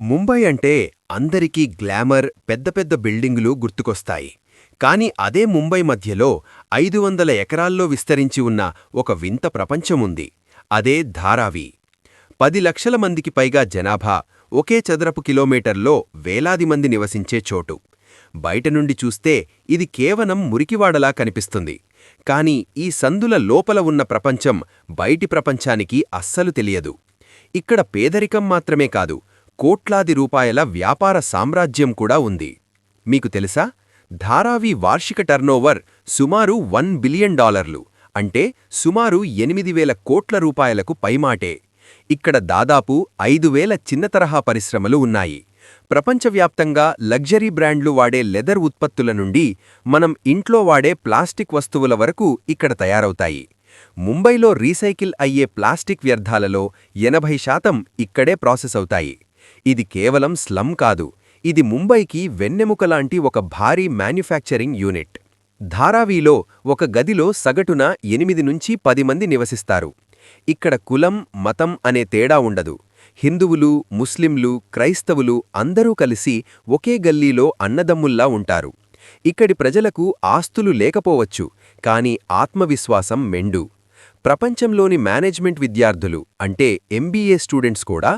ముంబై అంటే అందరికీ గ్లామర్, పెద్ద పెద్ద బిల్డింగులు గుర్తుకొస్తాయి. కాని అదే ముంబై మధ్యలో 500 ఎకరాల్లో విస్తరించి ఉన్న ఒక వింత ప్రపంచముంది. అదే ధారావి. 10 లక్షల మందికి పైగా జనాభా, ఒకే చదరపు కిలోమీటర్లో వేలాది మంది నివసించే చోటు. బయటనుండి చూస్తే ఇది కేవలం మురికివాడలా కనిపిస్తుంది. కాని ఈ సందుల లోపల ఉన్న ప్రపంచం బయటి ప్రపంచానికి అస్సలు తెలియదు. ఇక్కడ పేదరికం మాత్రమే కాదు, కోట్లాది రూపాయల వ్యాపార సామ్రాజ్యం కూడా ఉంది. మీకు తెలుసా, ధారావి వార్షిక టర్నోవర్ సుమారు $1 బిలియన్, అంటే సుమారు 8,000 కోట్ల రూపాయలకు పైమాటే. ఇక్కడ దాదాపు 5,000 చిన్న తరహా పరిశ్రమలు ఉన్నాయి. ప్రపంచవ్యాప్తంగా లగ్జరీ బ్రాండ్లు వాడే లెదర్ ఉత్పత్తుల నుండి మనం ఇంట్లో వాడే ప్లాస్టిక్ వస్తువుల వరకు ఇక్కడ తయారవుతాయి. ముంబైలో రీసైకిల్ అయ్యే ప్లాస్టిక్ వ్యర్థాలలో 80% ఇక్కడే ప్రాసెస్ అవుతాయి. ఇది కేవలం స్లమ్ కాదు, ఇది ముంబైకి వెన్నెముకలాంటి ఒక భారీ మ్యానుఫ్యాక్చరింగ్ యూనిట్. ధారావీలో ఒక గదిలో సగటున 8 నుంచి 10 మంది నివసిస్తారు. ఇక్కడ కులం, మతం అనే తేడా ఉండదు. హిందువులు, ముస్లింలు, క్రైస్తవులు అందరూ కలిసి ఒకే గల్లీలో అన్నదమ్ముల్లా ఉంటారు. ఇక్కడి ప్రజలకు ఆస్తులు లేకపోవచ్చు, కాని ఆత్మవిశ్వాసం మెండు. ప్రపంచంలోని మేనేజ్మెంట్ విద్యార్థులు అంటే MBA స్టూడెంట్స్ కూడా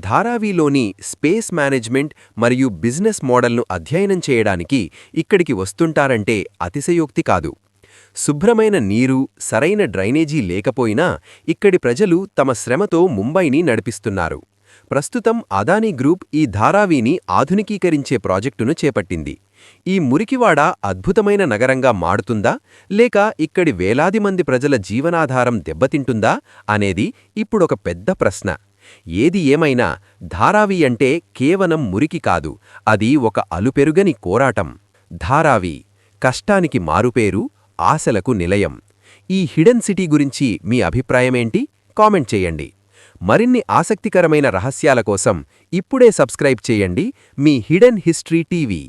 ధారావీలోని స్పేస్ మేనేజ్మెంట్ మరియు బిజినెస్ మోడల్ను అధ్యయనం చేయడానికి ఇక్కడికి వస్తుంటారంటే అతిశయోక్తి కాదు. శుభ్రమైన నీరు, సరైన డ్రైనేజీ లేకపోయినా ఇక్కడి ప్రజలు తమ శ్రమతో ముంబైని నడిపిస్తున్నారు. ప్రస్తుతం అదానీ గ్రూప్ ఈ ధారావీని ఆధునికీకరించే ప్రాజెక్టును చేపట్టింది. ఈ మురికివాడ అద్భుతమైన నగరంగా మారుతుందా, లేక ఇక్కడి వేలాది మంది ప్రజల జీవనాధారం దెబ్బతింటుందా అనేది ఇప్పుడొక పెద్ద ప్రశ్న. ఏది ఏమైనా ధారావి అంటే కేవలం మురికి కాదు, అది ఒక అలుపెరుగని పోరాటం. ధారావి కష్టానికి మారుపేరు, ఆశలకు నిలయం. ఈ హిడెన్ సిటీ గురించి మీ అభిప్రాయమేంటి? కామెంట్ చేయండి. మరిన్ని ఆసక్తికరమైన రహస్యాల కోసం ఇప్పుడే సబ్స్క్రైబ్ చేయండి మీ హిడెన్ హిస్టరీ టీవీ.